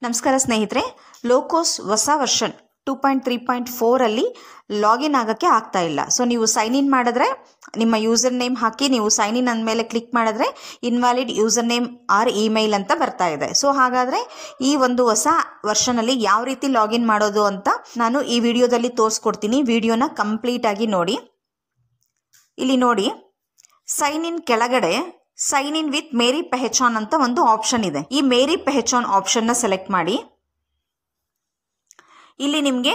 ನಮಸ್ಕಾರ ಸ್ನೇಹಿತರೆ, ಲೋಕೋಸ್ ಹೊಸ ವರ್ಷನ್ 2.3.4 ಅಲ್ಲಿ ಲಾಗಿನ್ ಆಗೋಕ್ಕೆ ಆಗ್ತಾ ಇಲ್ಲ. ಸೊ ನೀವು ಸೈನ್ ಇನ್ ಮಾಡಿದ್ರೆ ನಿಮ್ಮ ಯೂಸರ್ ನೇಮ್ ಹಾಕಿ ನೀವು ಸೈನ್ ಇನ್ ಅಂದಮೇಲೆ ಕ್ಲಿಕ್ ಮಾಡಿದ್ರೆ invalid user name R email ಅಂತ ಬರ್ತಾ ಇದೆ. ಸೊ ಹಾಗಾದರೆ ಈ ಒಂದು ಹೊಸ ವರ್ಷನಲ್ಲಿ ಯಾವ ರೀತಿ ಲಾಗಿನ್ ಮಾಡೋದು ಅಂತ ನಾನು ಈ ವಿಡಿಯೋದಲ್ಲಿ ತೋರಿಸ್ಕೊಡ್ತೀನಿ. ವಿಡಿಯೋನ ಕಂಪ್ಲೀಟ್ ಆಗಿ ನೋಡಿ. ಇಲ್ಲಿ ನೋಡಿ, ಸೈನ್ ಇನ್ ಕೆಳಗಡೆ ಸೈನ್ ಇನ್ ವಿತ್ ಮೇರಿ ಪೆಹಚಾನ್ ಅಂತ ಒಂದು ಆಪ್ಷನ್ ಇದೆ. ಈ ಮೇರಿ ಪೆಹಚಾನ್ ಆಪ್ಷನ್ನ ಸೆಲೆಕ್ಟ್ ಮಾಡಿ. ಇಲ್ಲಿ ನಿಮಗೆ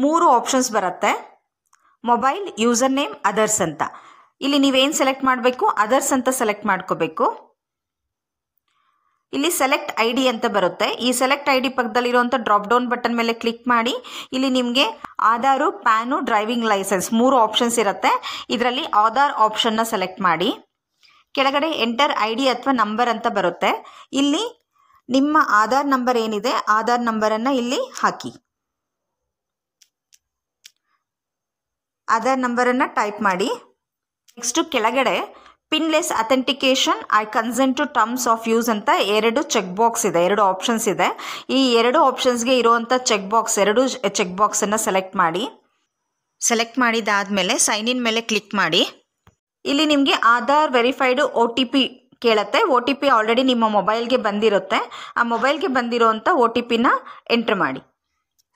3 ಆಪ್ಷನ್ಸ್ ಬರುತ್ತೆ. ಮೊಬೈಲ್, ಯೂಸರ್ ನೇಮ್, ಅದರ್ಸ್ ಅಂತ. ಇಲ್ಲಿ ನೀವೇನು ಸೆಲೆಕ್ಟ್ ಮಾಡಬೇಕು? ಅದರ್ಸ್ ಅಂತ ಸೆಲೆಕ್ಟ್ ಮಾಡ್ಕೋಬೇಕು. ಇಲ್ಲಿ ಸೆಲೆಕ್ಟ್ ಐ ಡಿ ಅಂತ ಬರುತ್ತೆ. ಈ ಸೆಲೆಕ್ಟ್ ಐ ಡಿ ಪಕ್ಕದಲ್ಲಿರುವಂಥ ಡ್ರಾಪ್ ಡೌನ್ ಬಟನ್ ಮೇಲೆ ಕ್ಲಿಕ್ ಮಾಡಿ. ಇಲ್ಲಿ ನಿಮಗೆ Aadhaar, PAN, driving licence 3 options ಇರುತ್ತೆ. ಇದರಲ್ಲಿ ಆಧಾರ್ ಆಪ್ಷನ್ನ ಸೆಲೆಕ್ಟ್ ಮಾಡಿ. ಕೆಳಗಡೆ ಎಂಟರ್ ಐ ಡಿ ಅಥವಾ ನಂಬರ್ ಅಂತ ಬರುತ್ತೆ. ಇಲ್ಲಿ ನಿಮ್ಮ ಆಧಾರ್ ನಂಬರ್ ಏನಿದೆ ಆಧಾರ್ ನಂಬರನ್ನು ಇಲ್ಲಿ ಹಾಕಿ. ಆಧಾರ್ ನಂಬರನ್ನು ಟೈಪ್ ಮಾಡಿ. ನೆಕ್ಸ್ಟು ಕೆಳಗಡೆ pinless authentication I consent to terms of use ಅಂತ 2 ಚೆಕ್ ಬಾಕ್ಸ್ ಇದೆ, 2 ಆಪ್ಷನ್ಸ್ ಇದೆ. ಈ 2 ಆಪ್ಷನ್ಸ್ಗೆ ಇರುವಂಥ ಚೆಕ್ ಬಾಕ್ಸ್ 2 ಚೆಕ್ ಬಾಕ್ಸನ್ನು ಸೆಲೆಕ್ಟ್ ಮಾಡಿ. ಸೆಲೆಕ್ಟ್ ಮಾಡಿದಾದಮೇಲೆ ಸೈನ್ ಇನ್ ಮೇಲೆ ಕ್ಲಿಕ್ ಮಾಡಿ. ಇಲ್ಲಿ ನಿಮಗೆ ಆಧಾರ್ ವೆರಿಫೈಡ್ OTP ಕೇಳುತ್ತೆ. OTP ಆಲ್ರೆಡಿ ನಿಮ್ಮ ಮೊಬೈಲ್ಗೆ ಬಂದಿರುತ್ತೆ. ಆ ಮೊಬೈಲ್ಗೆ ಬಂದಿರೋವಂಥ OTPನ ಎಂಟ್ರ್ ಮಾಡಿ.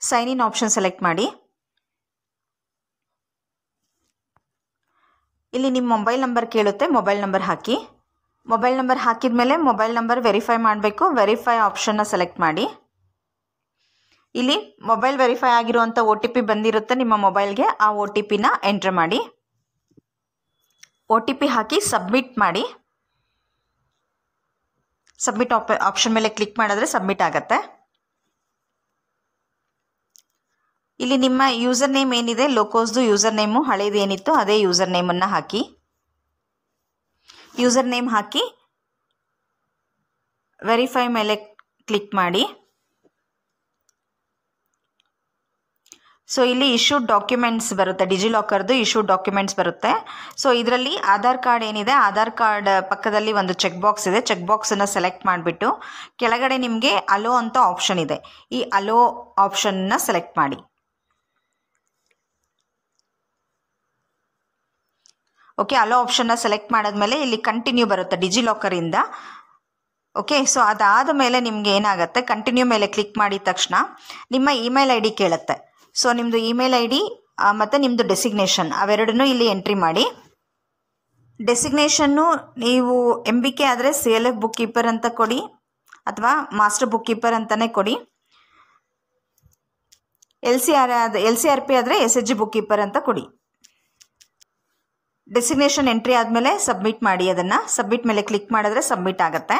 ಸೈನ್ ಇನ್ ಆಪ್ಷನ್ ಸೆಲೆಕ್ಟ್ ಮಾಡಿ. ಇಲ್ಲಿ ನಿಮ್ಮ ಮೊಬೈಲ್ ನಂಬರ್ ಕೇಳುತ್ತೆ, ಮೊಬೈಲ್ ನಂಬರ್ ಹಾಕಿ. ಮೊಬೈಲ್ ನಂಬರ್ ಹಾಕಿದ ಮೇಲೆ ಮೊಬೈಲ್ ನಂಬರ್ ವೆರಿಫೈ ಮಾಡಬೇಕು. ವೆರಿಫೈ ಆಪ್ಷನ್ನ ಸೆಲೆಕ್ಟ್ ಮಾಡಿ. ಇಲ್ಲಿ ಮೊಬೈಲ್ ವೆರಿಫೈ ಆಗಿರುವಂಥ OTP ಬಂದಿರುತ್ತೆ ನಿಮ್ಮ ಮೊಬೈಲ್ಗೆ. ಆ OTPನ ಎಂಟ್ರ್ ಮಾಡಿ. OTP ಹಾಕಿ ಸಬ್ಮಿಟ್ ಮಾಡಿ. ಸಬ್ಮಿಟ್ ಆಪ್ಷನ್ ಮೇಲೆ ಕ್ಲಿಕ್ ಮಾಡಿದ್ರೆ ಸಬ್ಮಿಟ್ ಆಗುತ್ತೆ. ಇಲ್ಲಿ ನಿಮ್ಮ ಯೂಸರ್ ನೇಮ್ ಏನಿದೆ ಲೋಕೋಸ್ದು ಯೂಸರ್ ನೇಮು ಹಳೇದು ಏನಿತ್ತು ಅದೇ ಯೂಸರ್ ನೇಮನ್ನು ಹಾಕಿ. ಯೂಸರ್ ನೇಮ್ ಹಾಕಿ ವೆರಿಫೈ ಮೇಲೆ ಕ್ಲಿಕ್ ಮಾಡಿ. ಸೊ ಇಲ್ಲಿ ಇಶ್ಯೂಡ್ ಡಾಕ್ಯುಮೆಂಟ್ಸ್ ಬರುತ್ತೆ, ಡಿಜಿಲಾಕರ್ದು ಇಶ್ಯೂಡ್ ಡಾಕ್ಯುಮೆಂಟ್ಸ್ ಬರುತ್ತೆ. ಸೊ ಇದರಲ್ಲಿ ಆಧಾರ್ ಕಾರ್ಡ್ ಏನಿದೆ ಆಧಾರ್ ಕಾರ್ಡ್ ಪಕ್ಕದಲ್ಲಿ ಒಂದು ಚೆಕ್ ಬಾಕ್ಸ್ ಇದೆ. ಚೆಕ್ ಬಾಕ್ಸನ್ನು ಸೆಲೆಕ್ಟ್ ಮಾಡಿಬಿಟ್ಟು ಕೆಳಗಡೆ ನಿಮಗೆ ಅಲೋ ಅಂತ ಆಪ್ಷನ್ ಇದೆ. ಈ ಅಲೋ ಆಪ್ಷನ್ನ ಸೆಲೆಕ್ಟ್ ಮಾಡಿ. ಓಕೆ, ಅಲೋ ಆಪ್ಷನ್ನ ಸೆಲೆಕ್ಟ್ ಮಾಡಿದ್ಮೇಲೆ ಇಲ್ಲಿ ಕಂಟಿನ್ಯೂ ಬರುತ್ತೆ ಡಿಜಿಲಾಕರಿಂದ. ಓಕೆ, ಸೊ ಅದಾದ ಮೇಲೆ ನಿಮ್ಗೆ ಏನಾಗುತ್ತೆ, ಕಂಟಿನ್ಯೂ ಮೇಲೆ ಕ್ಲಿಕ್ ಮಾಡಿದ ತಕ್ಷಣ ನಿಮ್ಮ ಇಮೇಲ್ ಐ ಡಿ ಕೇಳುತ್ತೆ. ಸೊ ನಿಮ್ಮದು ಇಮೇಲ್ ಐ ಡಿ ಮತ್ತು ನಿಮ್ಮದು ಡೆಸಿಗ್ನೇಷನ್ ಅವೆರಡನ್ನೂ ಇಲ್ಲಿ ಎಂಟ್ರಿ ಮಾಡಿ. ಡೆಸಿಗ್ನೇಷನ್ನು ನೀವು MBK ಆದರೆ CLF ಬುಕ್ ಕೀಪರ್ ಅಂತ ಕೊಡಿ ಅಥವಾ ಮಾಸ್ಟರ್ ಬುಕ್ ಕೀಪರ್ ಅಂತಲೇ ಕೊಡಿ. LCRP ಆದರೆ SHG ಬುಕ್ ಕೀಪರ್ ಅಂತ ಕೊಡಿ. ಡೆಸಿಗ್ನೇಷನ್ ಎಂಟ್ರಿ ಆದಮೇಲೆ ಸಬ್ಮಿಟ್ ಮಾಡಿ. ಅದನ್ನು ಸಬ್ಮಿಟ್ ಮೇಲೆ ಕ್ಲಿಕ್ ಮಾಡಿದ್ರೆ ಸಬ್ಮಿಟ್ ಆಗುತ್ತೆ.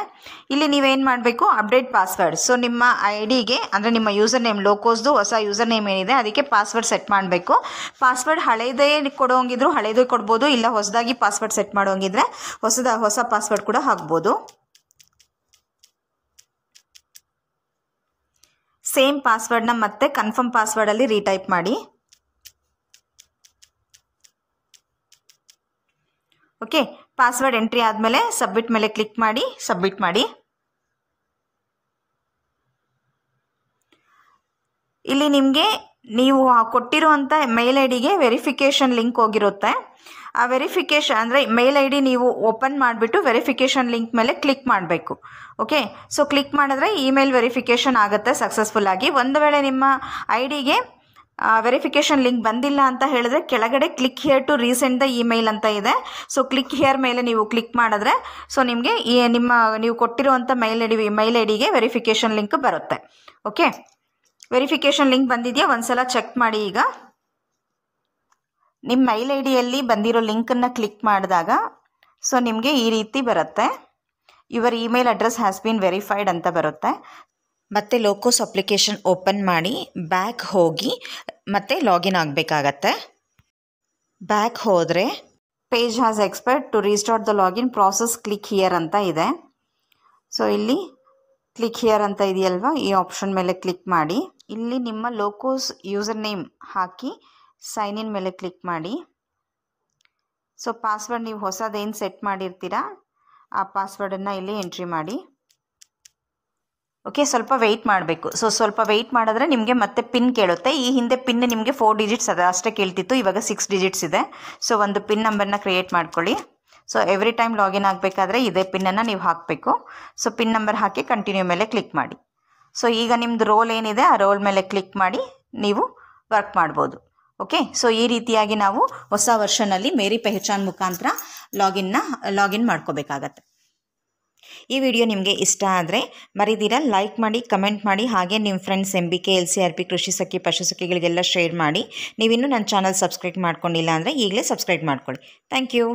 ಇಲ್ಲಿ ನೀವೇನು ಮಾಡಬೇಕು, ಅಪ್ಡೇಟ್ ಪಾಸ್ವರ್ಡ್. ಸೊ ನಿಮ್ಮ ಐ ಡಿಗೆ ಅಂದರೆ ನಿಮ್ಮ ಯೂಸರ್ ನೇಮ್ ಲೋಕೋಸ್ದು ಹೊಸ ಯೂಸರ್ ನೇಮ್ ಏನಿದೆ ಅದಕ್ಕೆ ಪಾಸ್ವರ್ಡ್ ಸೆಟ್ ಮಾಡಬೇಕು. ಪಾಸ್ವರ್ಡ್ ಹಳೇದೇ ಕೊಡೋಂಗಿದ್ರು ಹಳೇದೇ ಕೊಡ್ಬೋದು, ಇಲ್ಲ ಹೊಸದಾಗಿ ಪಾಸ್ವರ್ಡ್ ಸೆಟ್ ಮಾಡೋಂಗಿದ್ರೆ ಹೊಸ ಪಾಸ್ವರ್ಡ್ ಕೂಡ ಹಾಕ್ಬೋದು. ಸೇಮ್ ಪಾಸ್ವರ್ಡ್ನ ಮತ್ತೆ ಕನ್ಫರ್ಮ್ ಪಾಸ್ವರ್ಡಲ್ಲಿ ರೀಟೈಪ್ ಮಾಡಿ. ಓಕೆ, ಪಾಸ್ವರ್ಡ್ ಎಂಟ್ರಿ ಆದಮೇಲೆ ಸಬ್ಮಿಟ್ ಮೇಲೆ ಕ್ಲಿಕ್ ಮಾಡಿ ಸಬ್ಮಿಟ್ ಮಾಡಿ. ಇಲ್ಲಿ ನಿಮಗೆ ನೀವು ಕೊಟ್ಟಿರುವಂಥ ಮೇಲ್ ಐ ಡಿಗೆ ವೆರಿಫಿಕೇಷನ್ ಲಿಂಕ್ ಹೋಗಿರುತ್ತೆ. ಆ ವೆರಿಫಿಕೇಷನ್ ಅಂದರೆ ಮೇಲ್ ಐ ಡಿ ನೀವು ಓಪನ್ ಮಾಡಿಬಿಟ್ಟು ವೆರಿಫಿಕೇಷನ್ ಲಿಂಕ್ ಮೇಲೆ ಕ್ಲಿಕ್ ಮಾಡಬೇಕು. ಓಕೆ, ಸೊ ಕ್ಲಿಕ್ ಮಾಡಿದ್ರೆ ಇಮೇಲ್ ವೆರಿಫಿಕೇಷನ್ ಆಗುತ್ತೆ ಸಕ್ಸಸ್ಫುಲ್ ಆಗಿ. ಒಂದು ವೇಳೆ ನಿಮ್ಮ ಐ ಡಿಗೆ ವೆರಿಫಿಕೇಷನ್ ಲಿಂಕ್ ಬಂದಿಲ್ಲ ಅಂತ ಹೇಳಿದ್ರೆ ಕೆಳಗಡೆ click here to resend the email ಅಂತ ಇದೆ. ಸೊ ಕ್ಲಿಕ್ ಹಿಯರ್ ಮೇಲೆ ನೀವು ಕ್ಲಿಕ್ ಮಾಡಿದ್ರೆ ಸೊ ನಿಮಗೆ ನೀವು ಕೊಟ್ಟಿರುವಂಥ ಮೇಲ್ ಐ ಡಿಗೆ ವೆರಿಫಿಕೇಷನ್ ಲಿಂಕ್ ಬರುತ್ತೆ. ಓಕೆ, ವೆರಿಫಿಕೇಷನ್ ಲಿಂಕ್ ಬಂದಿದೆಯಾ ಒಂದ್ಸಲ ಚೆಕ್ ಮಾಡಿ. ಈಗ ನಿಮ್ಮ ಮೇಲ್ ಐ ಡಿಯಲ್ಲಿ ಬಂದಿರೋ ಲಿಂಕನ್ನು ಕ್ಲಿಕ್ ಮಾಡಿದಾಗ ಸೊ ನಿಮಗೆ ಈ ರೀತಿ ಬರುತ್ತೆ. Your email address has been verified ಅಂತ ಬರುತ್ತೆ. ಮತ್ತು ಲೋಕೋಸ್ ಅಪ್ಲಿಕೇಶನ್ ಓಪನ್ ಮಾಡಿ ಬ್ಯಾಕ್ ಹೋಗಿ ಮತ್ತೆ ಲಾಗಿನ್ ಆಗಬೇಕಾಗತ್ತೆ. ಬ್ಯಾಕ್ ಹೋದರೆ page has expired to restart the login process click here ಅಂತ ಇದೆ. ಸೊ ಇಲ್ಲಿ ಕ್ಲಿಕ್ ಹಿಯರ್ ಅಂತ ಇದೆಯಲ್ವಾ, ಈ ಆಪ್ಷನ್ ಮೇಲೆ ಕ್ಲಿಕ್ ಮಾಡಿ. ಇಲ್ಲಿ ನಿಮ್ಮ ಲೋಕೋಸ್ ಯೂಸರ್ ನೇಮ್ ಹಾಕಿ ಸೈನ್ ಇನ್ ಮೇಲೆ ಕ್ಲಿಕ್ ಮಾಡಿ. ಸೊ ಪಾಸ್ವರ್ಡ್ ನೀವು ಹೊಸದೇನು ಸೆಟ್ ಮಾಡಿರ್ತೀರಾ ಆ ಪಾಸ್ವರ್ಡನ್ನು ಇಲ್ಲಿ ಎಂಟ್ರಿ ಮಾಡಿ. ಓಕೆ, ಸ್ವಲ್ಪ ವೆಯ್ಟ್ ಮಾಡಬೇಕು. ಸ್ವಲ್ಪ ವೆಯ್ಟ್ ಮಾಡಿದ್ರೆ ನಿಮಗೆ ಮತ್ತೆ ಪಿನ್ ಕೇಳುತ್ತೆ. ಈ ಹಿಂದೆ ಪಿನ್ ನಿಮಗೆ 4 ಡಿಜಿಟ್ಸ್ ಅಷ್ಟೇ ಕೇಳ್ತಿತ್ತು, ಇವಾಗ 6 ಡಿಜಿಟ್ಸ್ ಇದೆ. ಒಂದು ಪಿನ್ ನಂಬರ್ನ ಕ್ರಿಯೇಟ್ ಮಾಡ್ಕೊಳ್ಳಿ. ಎವ್ರಿ ಟೈಮ್ ಲಾಗಿನ್ ಆಗಬೇಕಾದ್ರೆ ಇದೇ ಪಿನ್ನನ್ನು ನೀವು ಹಾಕಬೇಕು. ಪಿನ್ ನಂಬರ್ ಹಾಕಿ ಕಂಟಿನ್ಯೂ ಮೇಲೆ ಕ್ಲಿಕ್ ಮಾಡಿ. ಈಗ ನಿಮ್ಮದು ರೋಲ್ ಏನಿದೆ ಆ ರೋಲ್ ಮೇಲೆ ಕ್ಲಿಕ್ ಮಾಡಿ ನೀವು ವರ್ಕ್ ಮಾಡ್ಬೋದು. ಓಕೆ, ಈ ರೀತಿಯಾಗಿ ನಾವು ಹೊಸ ವರ್ಷನಲ್ಲಿ ಮೇರಿ ಪೆಹಚಾನ್ ಮುಖಾಂತರ ಲಾಗಿನ್ ಮಾಡ್ಕೋಬೇಕಾಗತ್ತೆ. ಈ ವಿಡಿಯೋ ನಿಮಗೆ ಇಷ್ಟ ಆದರೆ ಮರಿದಿರ ಲೈಕ್ ಮಾಡಿ, ಕಮೆಂಟ್ ಮಾಡಿ, ಹಾಗೆ ನಿಮ್ಮ ಫ್ರೆಂಡ್ಸ್ MBK LCRP ಕೃಷಿ ಸಖಿ ಪಶು ಸಖಿಗಳಿಗೆಲ್ಲ ಶೇರ್ ಮಾಡಿ. ನೀವಿನ್ನೂ ನನ್ನ ಚಾನಲ್ ಸಬ್ಸ್ಕ್ರೈಬ್ ಮಾಡ್ಕೊಂಡಿಲ್ಲ ಅಂದರೆ ಈಗಲೇ ಸಬ್ಸ್ಕ್ರೈಬ್ ಮಾಡ್ಕೊಳ್ಳಿ. Thank you.